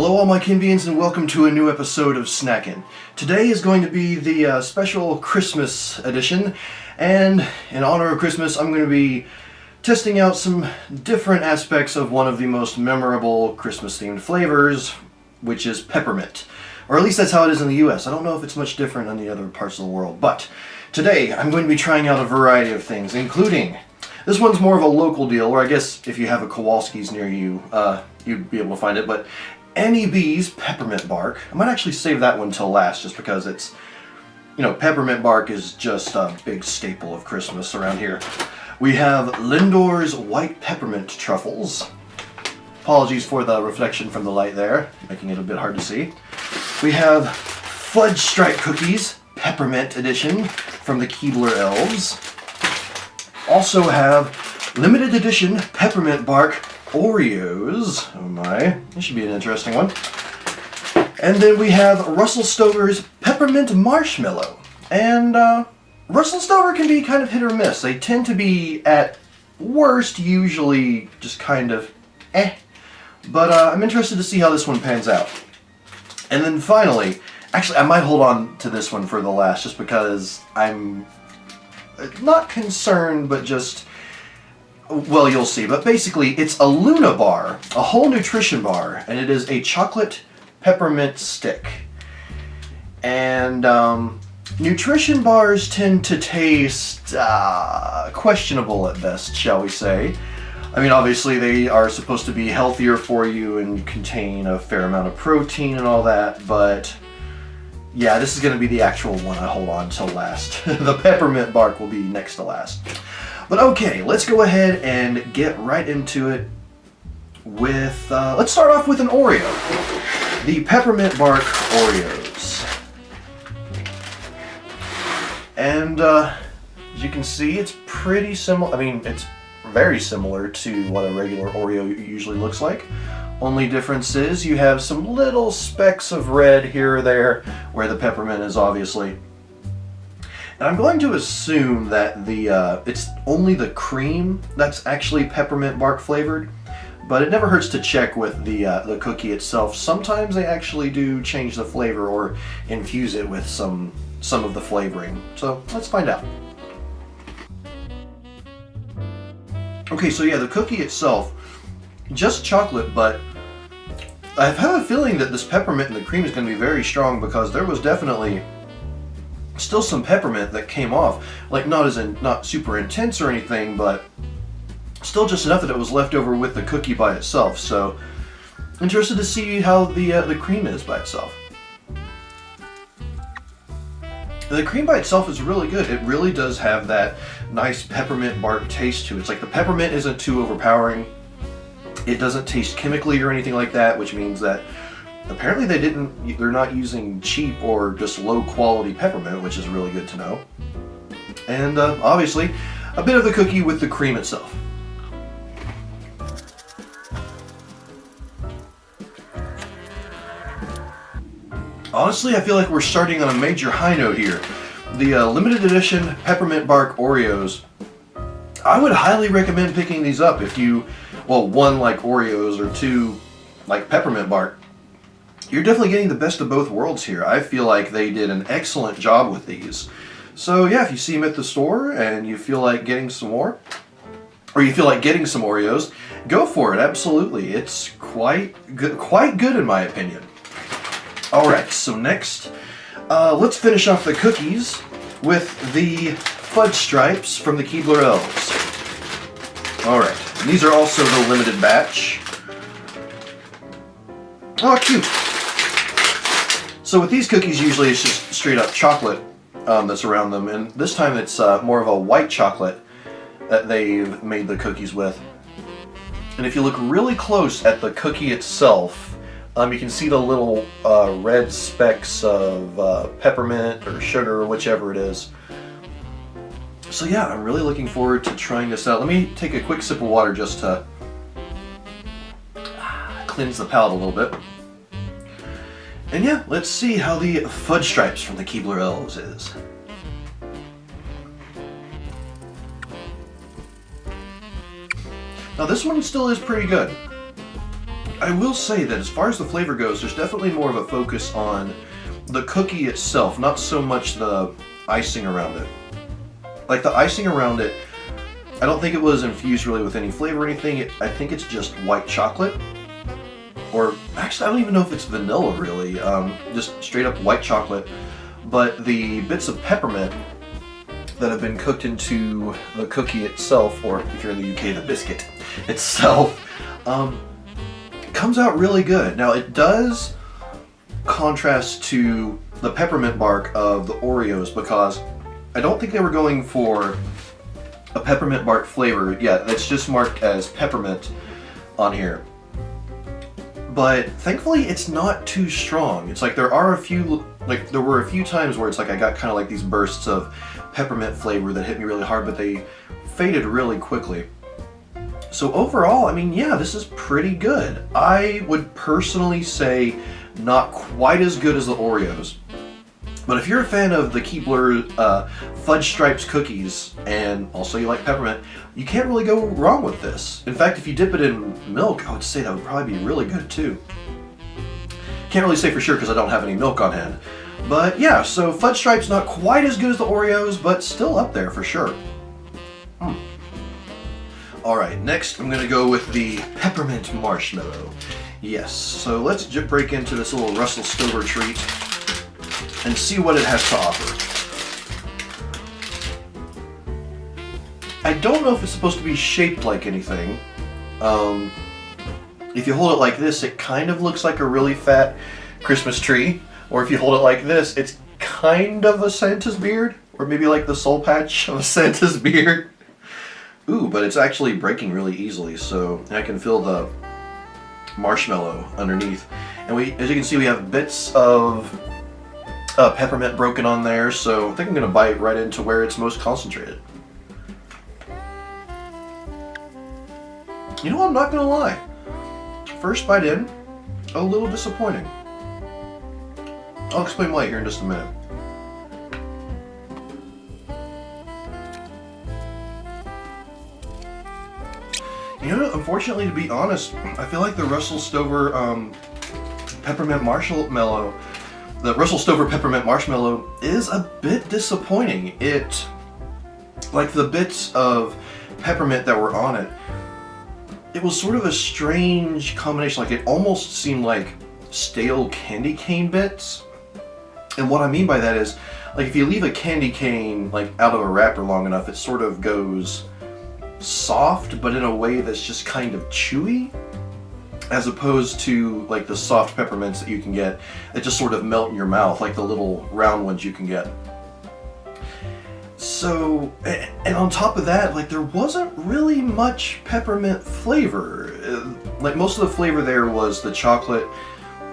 Hello all my Kenvians and welcome to a new episode of Snack-Kenn. Today is going to be the special Christmas edition, and in honor of Christmas I'm going to be testing out some different aspects of one of the most memorable Christmas themed flavors, which is peppermint. Or at least that's how it is in the US. I don't know if it's much different in the other parts of the world, but today I'm going to be trying out a variety of things, including this one's more of a local deal, or I guess if you have a Kowalski's near you, you'd be able to find it, but Neal's Peppermint Bark. I might actually save that one till last just because it's, Peppermint Bark is just a big staple of Christmas around here. We have Lindor's White Peppermint Truffles. Apologies for the reflection from the light there, making it a bit hard to see. We have Fudge Stripe Cookies, Peppermint Edition from the Keebler Elves. Also have limited edition Peppermint Bark Oreos. Oh my, this should be an interesting one. And then we have Russell Stover's Peppermint Marshmallow. And Russell Stover can be kind of hit or miss. They tend to be, at worst, usually just kind of But I'm interested to see how this one pans out. And then finally, actually I might hold on to this one for the last just because I'm not concerned, but just, well, you'll see. But basically, it's a Luna bar, a whole nutrition bar, and it is a chocolate peppermint stick. And nutrition bars tend to taste questionable at best, shall we say. I mean, obviously they are supposed to be healthier for you and contain a fair amount of protein and all that, but yeah, this is going to be the actual one I hold on till last. The peppermint bark will be next to last. But okay, let's go ahead and get right into it with, let's start off with an Oreo. The Peppermint Bark Oreos. And as you can see, it's pretty similar. I mean, it's very similar to what a regular Oreo usually looks like. Only difference is you have some little specks of red here or there where the peppermint is, obviously. And I'm going to assume that it's only the cream that's actually peppermint bark flavored, but it never hurts to check with the cookie itself. Sometimes they actually do change the flavor or infuse it with some of the flavoring. So let's find out. Okay, so yeah, the cookie itself, just chocolate, but I have a feeling that this peppermint and the cream is going to be very strong because there was definitely still some peppermint that came off. Like not super intense or anything, but still just enough that it was left over with the cookie by itself. So interested to see how the cream is by itself. The cream by itself is really good. It really does have that nice peppermint bark taste to it. It's like the peppermint isn't too overpowering. It doesn't taste chemically or anything like that, which means that apparently they're not using cheap or just low quality peppermint, which is really good to know. And obviously a bit of the cookie with the cream itself. Honestly, I feel like we're starting on a major high note here. The limited edition Peppermint Bark Oreos, I would highly recommend picking these up if you, well, one like Oreos or two like Peppermint Bark. You're definitely getting the best of both worlds here. I feel like they did an excellent job with these. So yeah, if you see them at the store and you feel like getting some more, or you feel like getting some Oreos, go for it, absolutely. It's quite good in my opinion. Alright, so next, let's finish off the cookies with the Fudge Stripes from the Keebler Elves. Alright, these are also the limited batch. Oh, cute! So with these cookies, usually it's just straight up chocolate that's around them, and this time it's more of a white chocolate that they've made the cookies with. And if you look really close at the cookie itself, you can see the little red specks of peppermint or sugar or whichever it is. So yeah, I'm really looking forward to trying this out. Let me take a quick sip of water just to cleanse the palate a little bit. And yeah, let's see how the Fudge Stripes from the Keebler Elves is. Now this one still is pretty good. I will say that as far as the flavor goes, there's definitely more of a focus on the cookie itself, not so much the icing around it. Like the icing around it, I don't think it was infused really with any flavor or anything. I think it's just white chocolate. Or actually, I don't even know if it's vanilla really. Just straight up white chocolate. But the bits of peppermint that have been cooked into the cookie itself, or if you're in the UK, the biscuit itself, comes out really good. Now it does contrast to the peppermint bark of the Oreos because I don't think they were going for a peppermint bark flavor. Yeah, that's just marked as peppermint on here. But thankfully it's not too strong. It's like there were a few times where it's like I got kind of like these bursts of peppermint flavor that hit me really hard, but they faded really quickly. So overall, I mean, yeah, this is pretty good. I would personally say not quite as good as the Oreos. But if you're a fan of the Keebler Fudge Stripes cookies, and also you like peppermint, you can't really go wrong with this. In fact, if you dip it in milk, I would say that would probably be really good too. Can't really say for sure because I don't have any milk on hand. But yeah, so Fudge Stripes not quite as good as the Oreos, but still up there for sure. Alright, next I'm going to go with the Peppermint Marshmallow. Yes, so let's break into this little Russell Stover treat and see what it has to offer. I don't know if it's supposed to be shaped like anything. If you hold it like this, it kind of looks like a really fat Christmas tree. Or if you hold it like this, it's kind of a Santa's beard. Or maybe like the soul patch of a Santa's beard. Ooh, but it's actually breaking really easily, so I can feel the marshmallow underneath. And as you can see, we have bits of peppermint broken on there, so I think I'm going to bite right into where it's most concentrated. You know what, I'm not going to lie. First bite in, a little disappointing. I'll explain why here in just a minute. You know, unfortunately, to be honest, I feel like the Russell Stover Peppermint Marshmallow, the Russell Stover Peppermint Marshmallow is a bit disappointing. Like the bits of peppermint that were on it, it was sort of a strange combination. Like it almost seemed like stale candy cane bits. And what I mean by that is, like if you leave a candy cane like out of a wrapper long enough, it sort of goes soft, but in a way that's just kind of chewy, as opposed to like the soft peppermints that you can get that just sort of melt in your mouth, like the little round ones you can get. So, and on top of that, like there wasn't really much peppermint flavor. Like most of the flavor there was the chocolate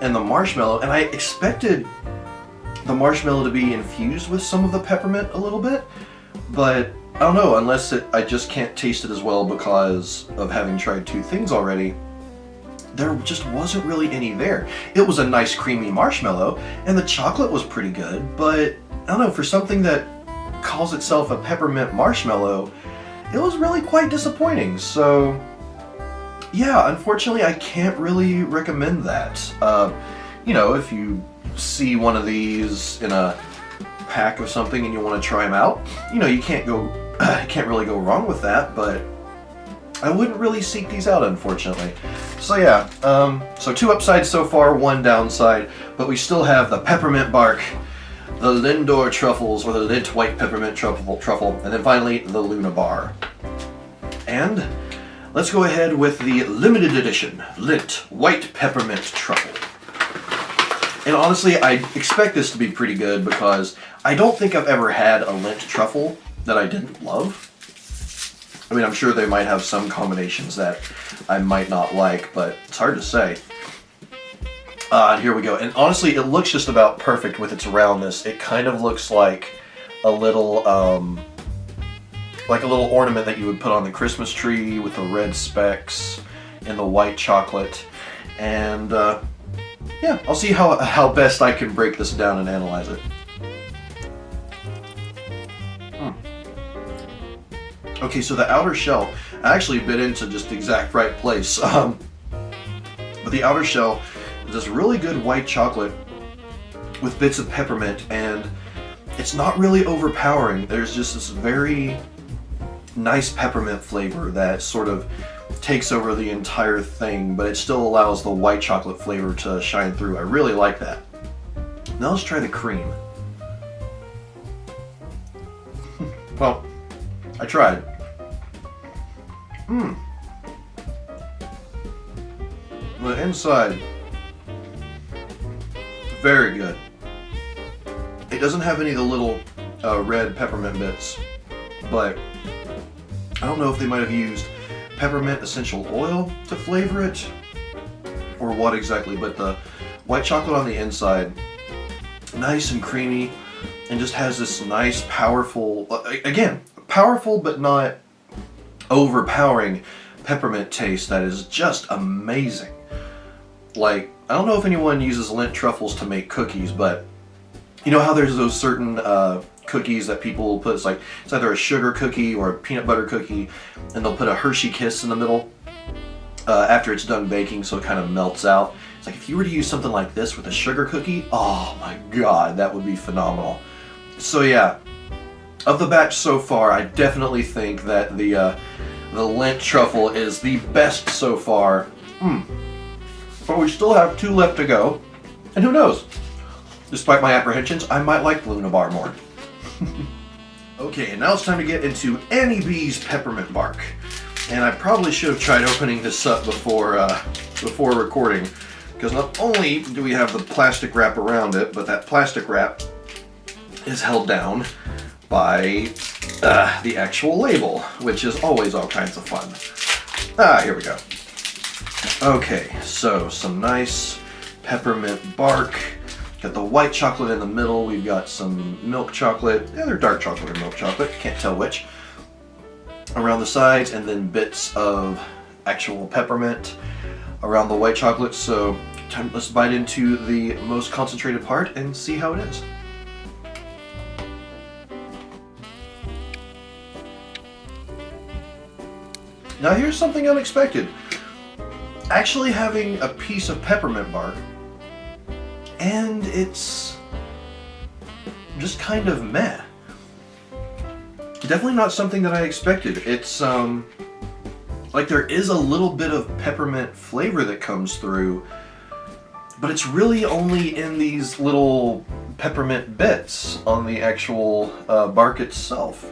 and the marshmallow, and I expected the marshmallow to be infused with some of the peppermint a little bit, but I don't know, unless I just can't taste it as well because of having tried two things already. There just wasn't really any there. It was a nice creamy marshmallow, and the chocolate was pretty good, but I don't know, for something that calls itself a peppermint marshmallow, it was really quite disappointing. So yeah, unfortunately I can't really recommend that. You know, if you see one of these in a pack of something and you want to try them out, you know, you can't really go wrong with that, but I wouldn't really seek these out, unfortunately. So yeah, so 2 upsides so far, 1 downside, but we still have the Peppermint Bark, the Lindor Truffles, or the Lint White Peppermint Truffle, and then finally the Luna Bar. And let's go ahead with the limited edition Lint White Peppermint Truffle. And honestly, I expect this to be pretty good because I don't think I've ever had a Lint Truffle that I didn't love. I mean, I'm sure they might have some combinations that I might not like, but it's hard to say. And here we go. And honestly, it looks just about perfect with its roundness. It kind of looks like a little ornament that you would put on the Christmas tree with the red specks and the white chocolate. And yeah, I'll see how best I can break this down and analyze it. Okay, so the outer shell, I actually bit into just the exact right place. But But the outer shell is this really good white chocolate with bits of peppermint, and it's not really overpowering. There's just this very nice peppermint flavor that sort of takes over the entire thing, but it still allows the white chocolate flavor to shine through. I really like that. Now let's try the cream. Well, I tried. The inside, very good. It doesn't have any of the little red peppermint bits, but I don't know if they might have used peppermint essential oil to flavor it or what exactly, but the white chocolate on the inside, nice and creamy, and just has this nice, powerful, again, powerful but not overpowering peppermint taste that is just amazing. Like, I don't know if anyone uses Lindt truffles to make cookies, but you know how there's those certain cookies that people will put, it's either a sugar cookie or a peanut butter cookie, and they'll put a Hershey Kiss in the middle after it's done baking so it kind of melts out. It's like if you were to use something like this with a sugar cookie, oh my god, that would be phenomenal. So yeah, of the batch so far, I definitely think that the Lindt truffle is the best so far. But we still have 2 left to go, and who knows? Despite my apprehensions, I might like the Luna Bar more. Okay, and now it's time to get into Annie B's Peppermint Bark. And I probably should have tried opening this up before recording, because not only do we have the plastic wrap around it, but that plastic wrap is held down by the actual label, which is always all kinds of fun. Here we go. Okay, so some nice peppermint bark. Got the white chocolate in the middle. We've got some milk chocolate, either dark chocolate or milk chocolate, can't tell which, around the sides, and then bits of actual peppermint around the white chocolate. So let's bite into the most concentrated part and see how it is. Now here's something unexpected. Actually having a piece of peppermint bark, and it's just kind of meh. Definitely not something that I expected. It's like there is a little bit of peppermint flavor that comes through, but it's really only in these little peppermint bits on the actual bark itself.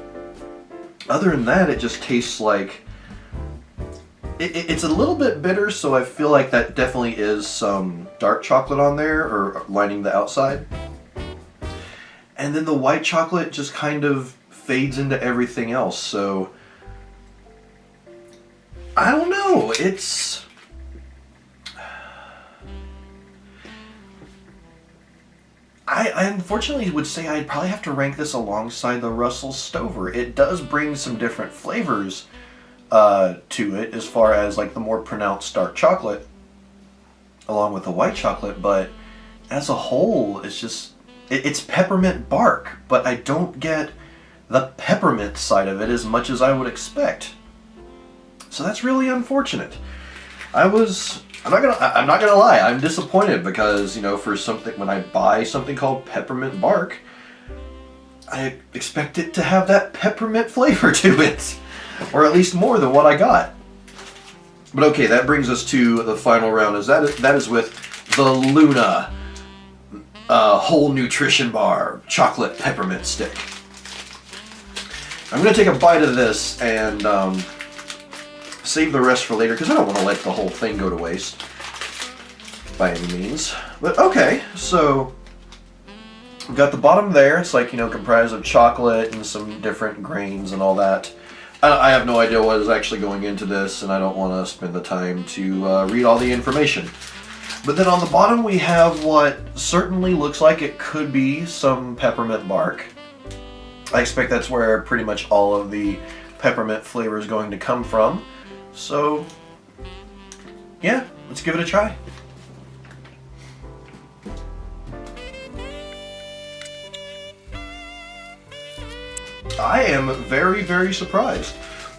Other than that, it just tastes like it's a little bit bitter, so I feel like that definitely is some dark chocolate on there, or lining the outside. And then the white chocolate just kind of fades into everything else, so I don't know, it's... I unfortunately would say I'd probably have to rank this alongside the Russell Stover. It does bring some different flavors to it, as far as like the more pronounced dark chocolate along with the white chocolate, but as a whole it's just it's peppermint bark, but I don't get the peppermint side of it as much as I would expect. So that's really unfortunate. I'm not gonna lie, I'm disappointed, because, you know, for something, when I buy something called peppermint bark, I expect it to have that peppermint flavor to it. Or at least more than what I got. But okay, that brings us to the final round. That is with the Luna Whole Nutrition Bar Chocolate Peppermint Stick. I'm going to take a bite of this and save the rest for later, because I don't want to let the whole thing go to waste by any means. But okay, so we've got the bottom there. It's like, you know, comprised of chocolate and some different grains and all that. I have no idea what is actually going into this, and I don't want to spend the time to read all the information. But then on the bottom we have what certainly looks like it could be some peppermint bark. I expect that's where pretty much all of the peppermint flavor is going to come from. So yeah, let's give it a try. I am very, very surprised.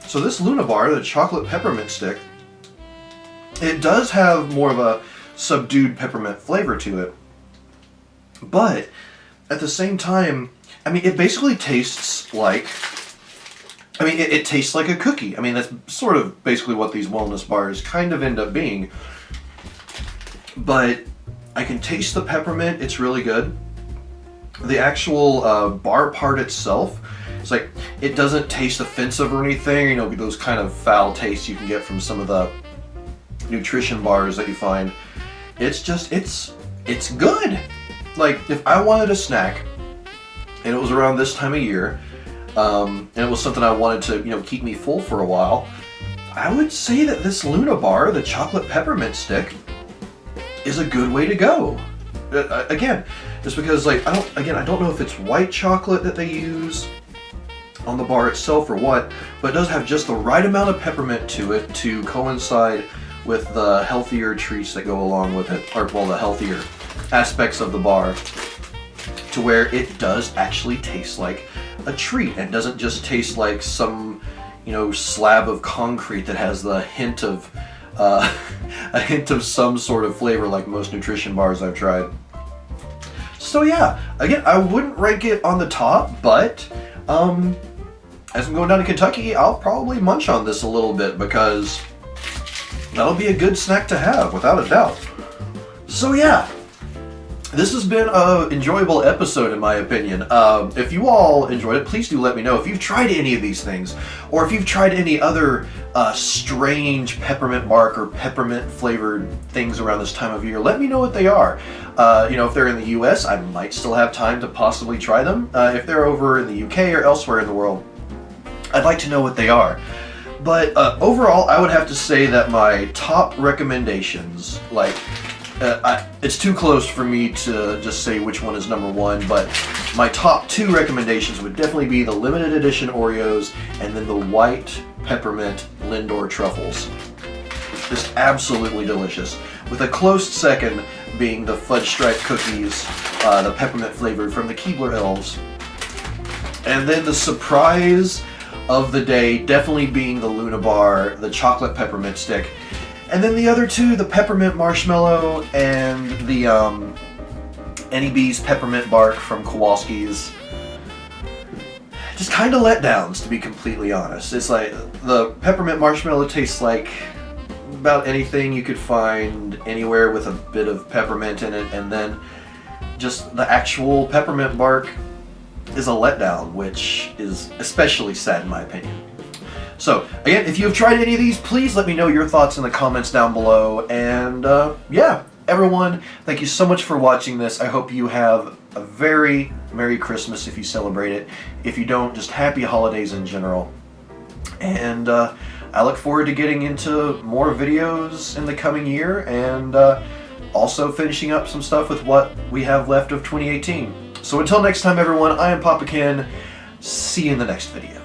So this Luna Bar, the chocolate peppermint stick, It does have more of a subdued peppermint flavor to it, but at the same time, I mean, it basically tastes like, I mean, it tastes like a cookie. I mean, that's sort of basically what these wellness bars kind of end up being. But I can taste the peppermint. It's really good. The actual bar part itself, it's like, it doesn't taste offensive or anything. You know, those kind of foul tastes you can get from some of the nutrition bars that you find. It's just, it's good. Like, if I wanted a snack, and it was around this time of year, and it was something I wanted to, you know, keep me full for a while, I would say that this Luna bar, the chocolate peppermint stick, is a good way to go. Again, just because, like, I don't know if it's white chocolate that they use on the bar itself or what, but it does have just the right amount of peppermint to it to coincide with the healthier treats that go along with it, or, well, the healthier aspects of the bar, to where it does actually taste like a treat and doesn't just taste like some, you know, slab of concrete that has the hint of a hint of some sort of flavor like most nutrition bars I've tried. So yeah, again, I wouldn't rank it on the top, but as I'm going down to Kentucky, I'll probably munch on this a little bit because that'll be a good snack to have, without a doubt. So yeah, this has been an enjoyable episode in my opinion. If you all enjoyed it, please do let me know if you've tried any of these things, or if you've tried any other strange peppermint bark or peppermint flavored things around this time of year. Let me know what they are. You know, if they're in the US, I might still have time to possibly try them. If they're over in the UK or elsewhere in the world, I'd like to know what they are. But overall, I would have to say that my top recommendations, like, it's too close for me to just say which one is number one, but my top two recommendations would definitely be the limited edition Oreos and then the white peppermint Lindor truffles. Just absolutely delicious. With a close second being the fudge stripe cookies, the peppermint flavored from the Keebler Elves. And then the surprise of the day definitely being the Luna bar, the chocolate peppermint stick. And then the other two, the peppermint marshmallow and the Annie B's peppermint bark from Kowalski's. Just kind of letdowns, to be completely honest. It's like the peppermint marshmallow tastes like about anything you could find anywhere with a bit of peppermint in it, and then just the actual peppermint bark is a letdown, which is especially sad in my opinion. So, again, if you have tried any of these, please let me know your thoughts in the comments down below. And, yeah, everyone, thank you so much for watching this. I hope you have a very Merry Christmas if you celebrate it. If you don't, just happy holidays in general. And, I look forward to getting into more videos in the coming year, and, also finishing up some stuff with what we have left of 2018. So until next time, everyone, I am PapaKenn. See you in the next video.